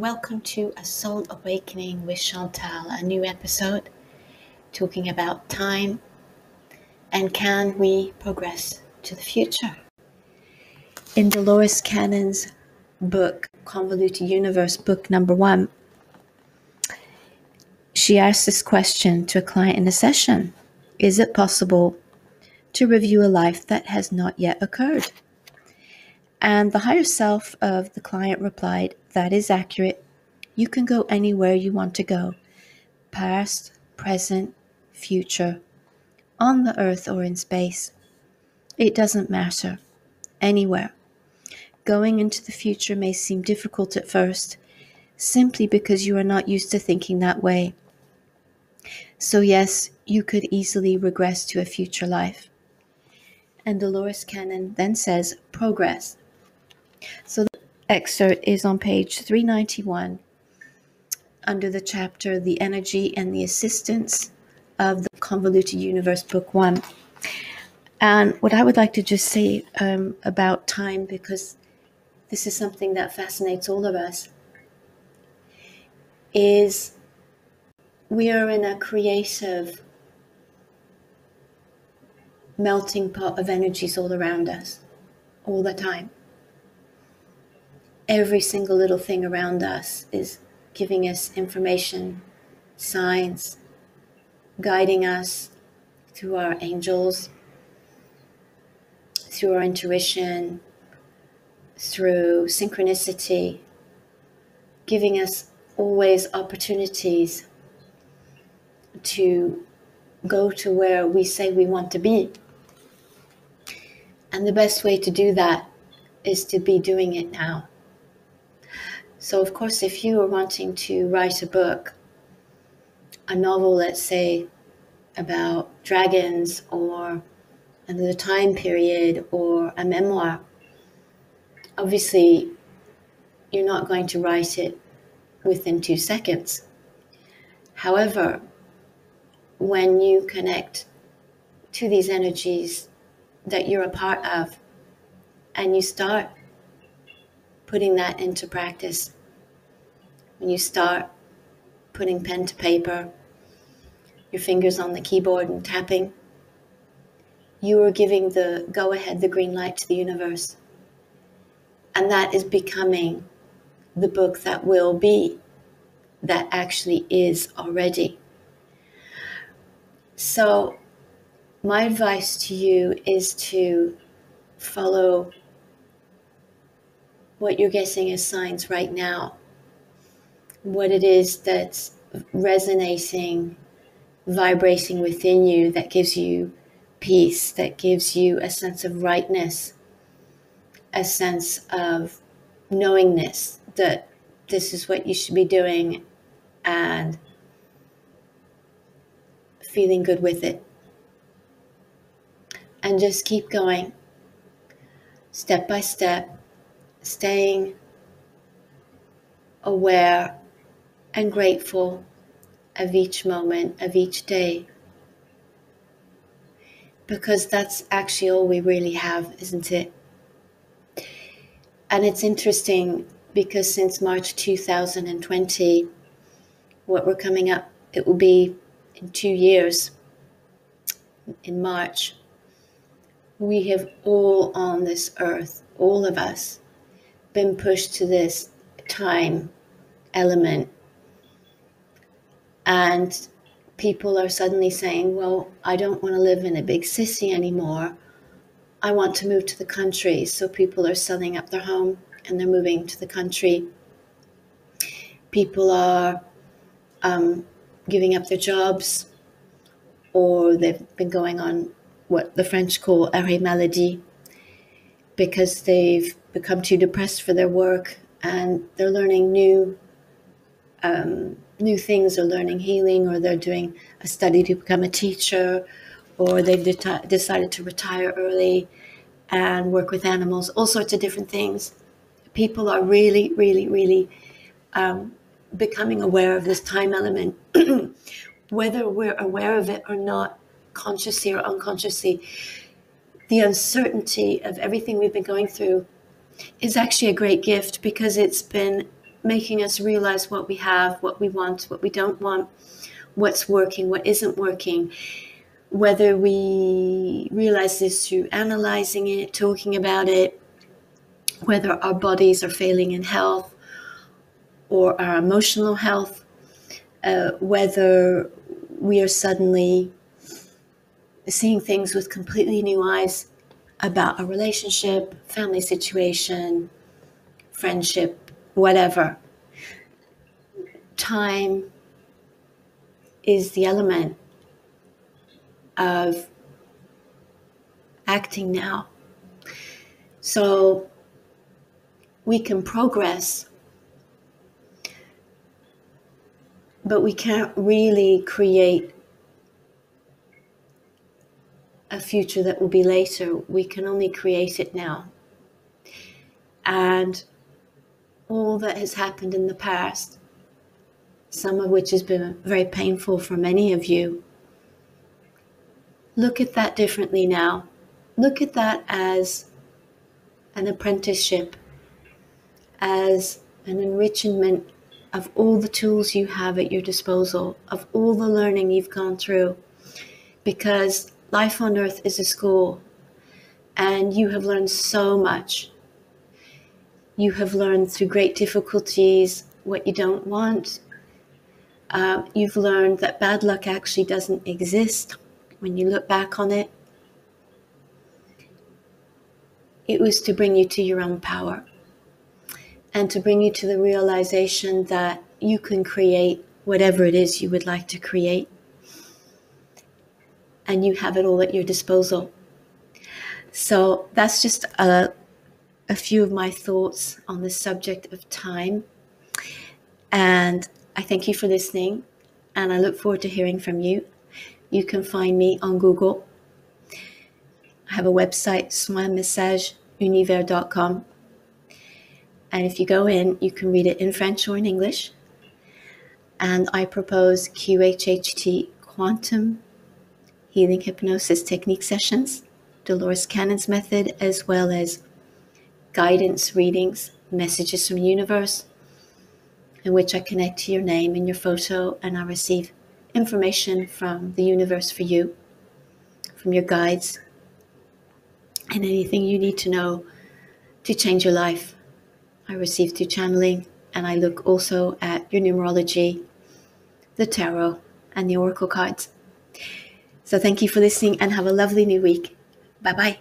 welcome to A Soul Awakening with Chantal, a new episode talking about time and can we progress to the future. In Dolores Cannon's book, Convoluted Universe, book number 1, she asked this question to a client in a session. Is it possible to review a life that has not yet occurred? And the higher self of the client replied, that is accurate. You can go anywhere you want to go, past, present, future, on the earth or in space. It doesn't matter, anywhere. Going into the future may seem difficult at first, simply because you are not used to thinking that way. So yes, you could easily regress to a future life. And Dolores Cannon then says, progress. So the excerpt is on page 391 under the chapter, The Energy and the Assistance of the Convoluted Universe, Book 1. And what I would like to just say about time, because this is something that fascinates all of us, is we are in a creative melting pot of energies all around us, all the time. Every single little thing around us is giving us information, signs, guiding us through our angels, through our intuition, through synchronicity, giving us always opportunities to go to where we say we want to be. And the best way to do that is to be doing it now. So of course, if you are wanting to write a book, a novel, let's say, about dragons or another time period or a memoir, obviously you're not going to write it within 2 seconds. However, when you connect to these energies that you're a part of and you start putting that into practice, when you start putting pen to paper, your fingers on the keyboard and tapping, you are giving the go-ahead, the green light to the universe. And that is becoming the book that will be, that actually is already. So my advice to you is to follow what you're getting as signs right now, what it is that's resonating, vibrating within you that gives you peace, that gives you a sense of rightness, a sense of knowingness that this is what you should be doing and feeling good with it. And just keep going, step by step, staying aware and grateful of each moment, of each day. Because that's actually all we really have, isn't it? And it's interesting because since March 2020, what we're coming up, it will be in 2 years, in March, we have all on this earth, all of us, been pushed to this time element. And people are suddenly saying, well, I don't want to live in a big city anymore. I want to move to the country. So people are selling up their home and they're moving to the country. People are giving up their jobs, or they've been going on what the French call arrêt maladie, because they've become too depressed for their work and they're learning new things, or learning healing, or they're doing a study to become a teacher, or they've decided to retire early and work with animals, all sorts of different things. People are really, really, really becoming aware of this time element, whether we're aware of it or not, consciously or unconsciously. The uncertainty of everything we've been going through is actually a great gift, because it's been making us realize what we have, what we want, what we don't want, what's working, what isn't working. Whether we realize this through analyzing it, talking about it, whether our bodies are failing in health or our emotional health, whether we are suddenly seeing things with completely new eyes about a relationship, family situation, friendship, whatever. Time is the element of acting now. So we can progress, but we can't really create a future that will be later. We can only create it now. And all that has happened in the past, some of which has been very painful for many of you, look at that differently now. Look at that as an apprenticeship, as an enrichment of all the tools you have at your disposal, of all the learning you've gone through. Because life on earth is a school, and you have learned so much. You have learned through great difficulties what you don't want. You've learned that bad luck actually doesn't exist when you look back on it. It was to bring you to your own power and to bring you to the realization that you can create whatever it is you would like to create, and you have it all at your disposal. So that's just a few of my thoughts on the subject of time. And I thank you for listening, and I look forward to hearing from you. You can find me on Google. I have a website, soinmessageunivers.com. And if you go in, you can read it in French or in English. And I propose QHHT Quantum Healing Hypnosis Technique sessions, Dolores Cannon's method, as well as guidance readings, messages from the universe, in which I connect to your name and your photo, and I receive information from the universe for you, from your guides, and anything you need to know to change your life. I receive through channeling, and I look also at your numerology, the tarot, and the oracle cards. So thank you for listening, and have a lovely new week. Bye-bye.